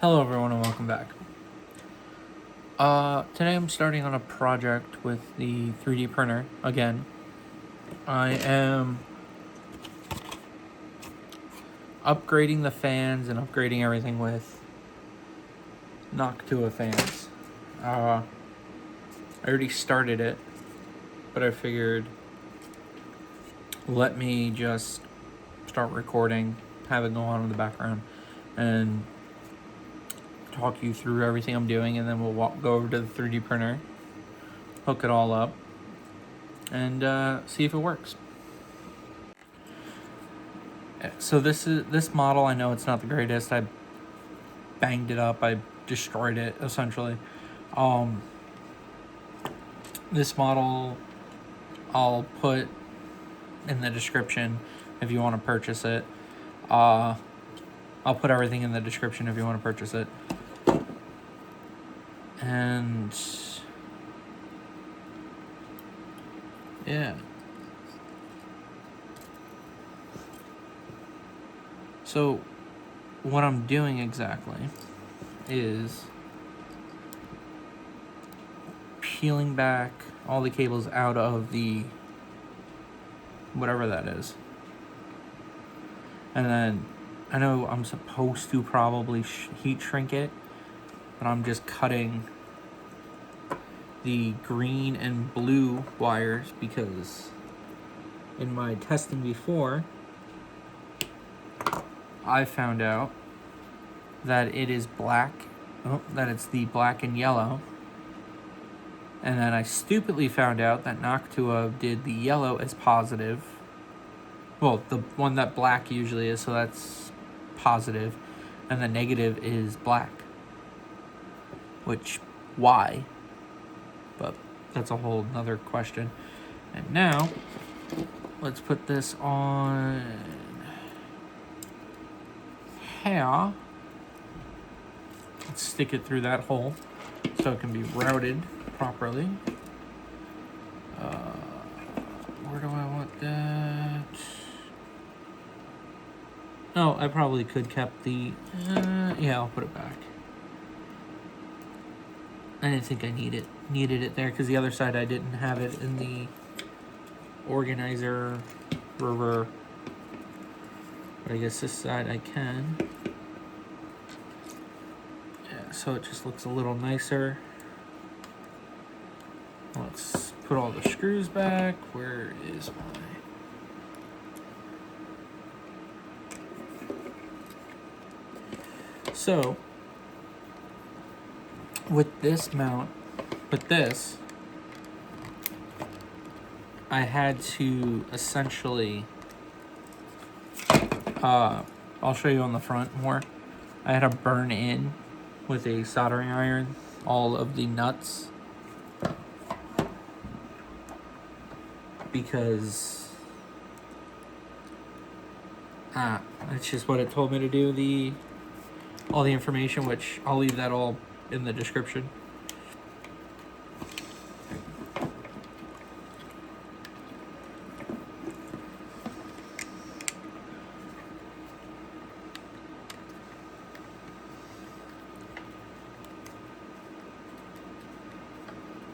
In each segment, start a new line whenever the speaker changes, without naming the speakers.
Hello everyone and welcome back. Today I'm starting on a project with the 3D printer again. I am upgrading the fans and upgrading everything with Noctua fans. I already started it, but I figured let me just start recording, have it go on in the background, and talk you through everything I'm doing, and then we'll go over to the 3D printer, hook it all up, and see if it works. So this model, I know it's not the greatest. I banged it up. I destroyed it essentially. This model I'll put in the description if you want to purchase it. I'll put everything in the description if you want to purchase it. And yeah. So what I'm doing exactly is peeling back all the cables out of the whatever that is. And then I know I'm supposed to probably heat shrink it, but I'm just cutting the green and blue wires because in my testing before, I found out that it is that it's the black and yellow. And then I stupidly found out that Noctua did the yellow as positive. Well, the one that black usually is, so that's positive. And the negative is black. Which, why? But that's a whole nother question. And now, let's put this on here. Let's stick it through that hole so it can be routed properly. Where do I want that? Oh, I probably could kept the, yeah, I'll put it back. I didn't think I needed it there because the other side I didn't have it in the organizer river. But I guess this side I can. Yeah, so it just looks a little nicer. Let's put all the screws back. Where is my... So, with this mount, I had to essentially, I'll show you on the front more. I had to burn in with a soldering iron all of the nuts because that's just what it told me to do. All the information, which I'll leave that all in the description.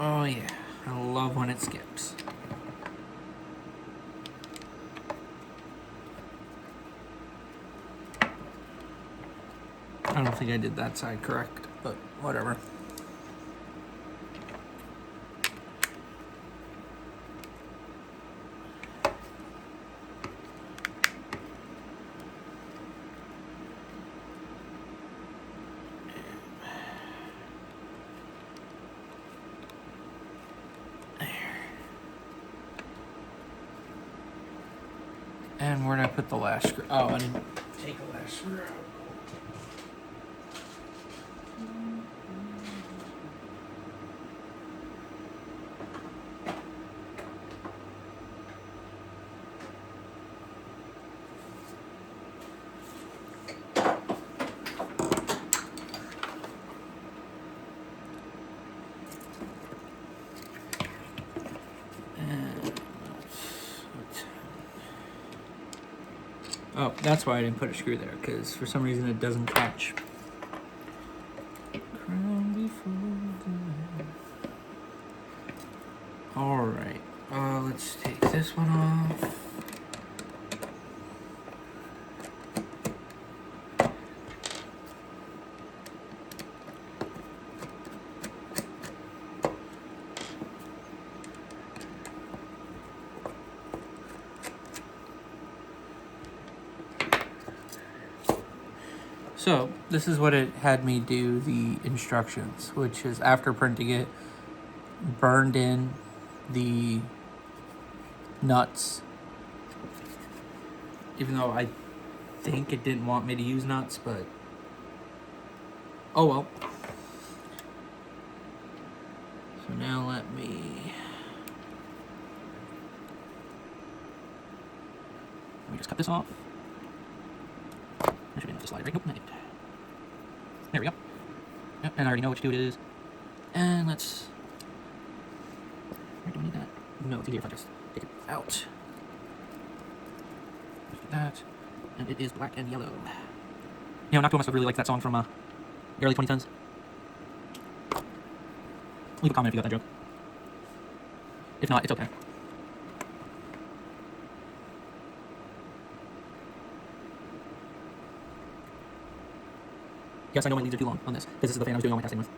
Oh yeah, I love when it skips. I don't think I did that side correct, but whatever. And where did I put the last screw? Oh, I didn't take the last screw out. Oh, that's why I didn't put a screw there, because for some reason it doesn't catch. Alright, let's take this one off. So, this is what it had me do the instructions, which is after printing it, burned in the nuts. Even though I think it didn't want me to use nuts, but oh well. So now let me just cut this off. There should be enough to slide right. Nope, not it. There we go. Yep, and I already know which dude it is. And let's. Where do we need that? No, it's easier if I just take it out. Just do that. And it is black and yellow. You know, Noctua must have really liked that song from early 2010s. Leave a comment if you got that joke. If not, it's okay. Yes, I know my leads are too long on this, because this is the fan I was doing all my testing with.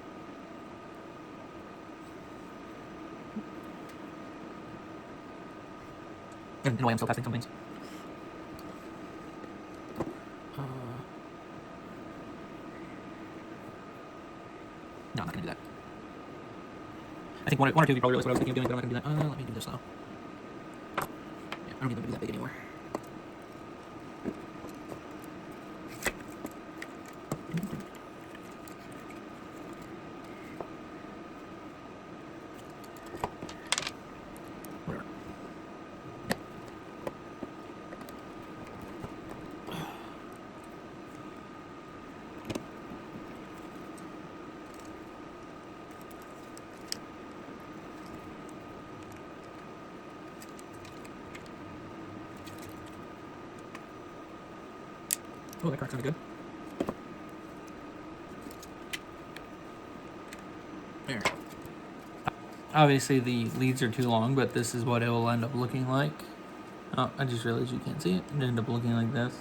And in a way, I'm still testing some things. No, I'm not going to do that. I think one or two of you probably realize what I was thinking of doing, but I'm not going to do that. Let me do this though. Yeah, I don't need them to be that big anymore. Whatever. Oh, that crack's kind of good. There. Obviously the leads are too long, but this is what it will end up looking like. Oh, I just realized you can't see it. It ended up looking like this.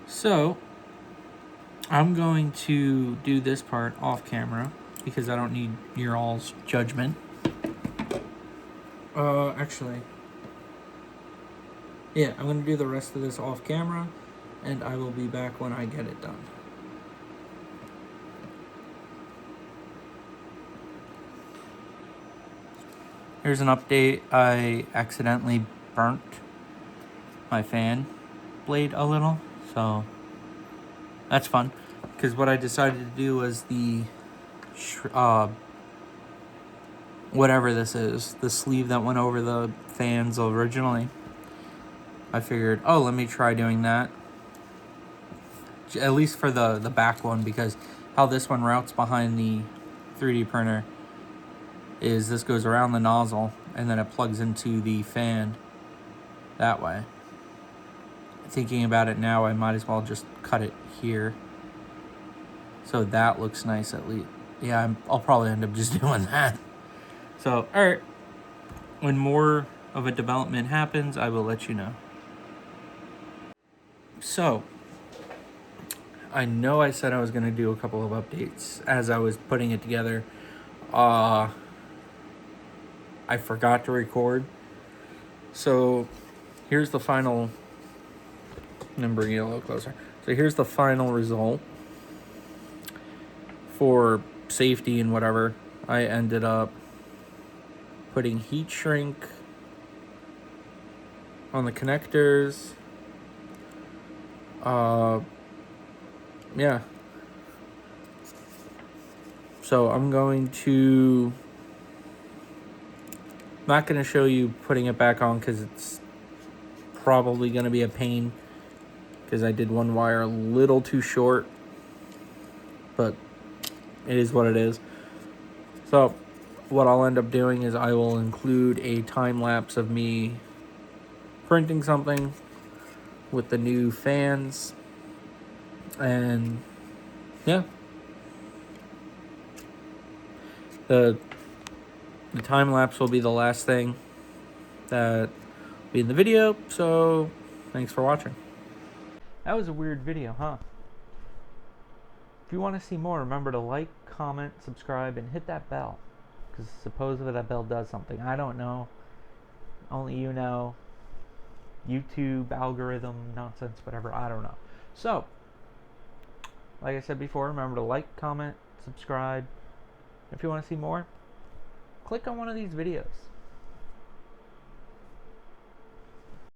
So, I'm going to do this part off camera because I don't need your all's judgment. Actually, yeah, I'm going to do the rest of this off camera, and I will be back when I get it done. Here's an update. I accidentally burnt my fan blade a little, so that's fun. Because what I decided to do was the whatever this is, the sleeve that went over the fans originally. I figured, oh, let me try doing that. At least for the back one, because how this one routes behind the 3D printer is this goes around the nozzle and then it plugs into the fan that way. Thinking about it now, I might as well just cut it here. So that looks nice at least. Yeah, I'll probably end up just doing that. So, alright. When more of a development happens, I will let you know. So, I know I said I was going to do a couple of updates as I was putting it together. I forgot to record. So, here's the final... I'm going to bring it a little closer. So, here's the final result. For safety and whatever, I ended up putting heat shrink on the connectors. Yeah. So I'm going to... not going to show you putting it back on because it's probably going to be a pain because I did one wire a little too short, but it is what it is. So what I'll end up doing is I will include a time lapse of me printing something with the new fans And yeah, the time lapse will be the last thing that will be in the video. So thanks for watching. That was a weird video, huh? If you want to see more, remember to like, comment, subscribe, and hit that bell. Because supposedly that bell does something. I don't know. Only you know. YouTube algorithm nonsense, whatever. I don't know. So, like I said before, remember to like, comment, subscribe. If you want to see more, click on one of these videos.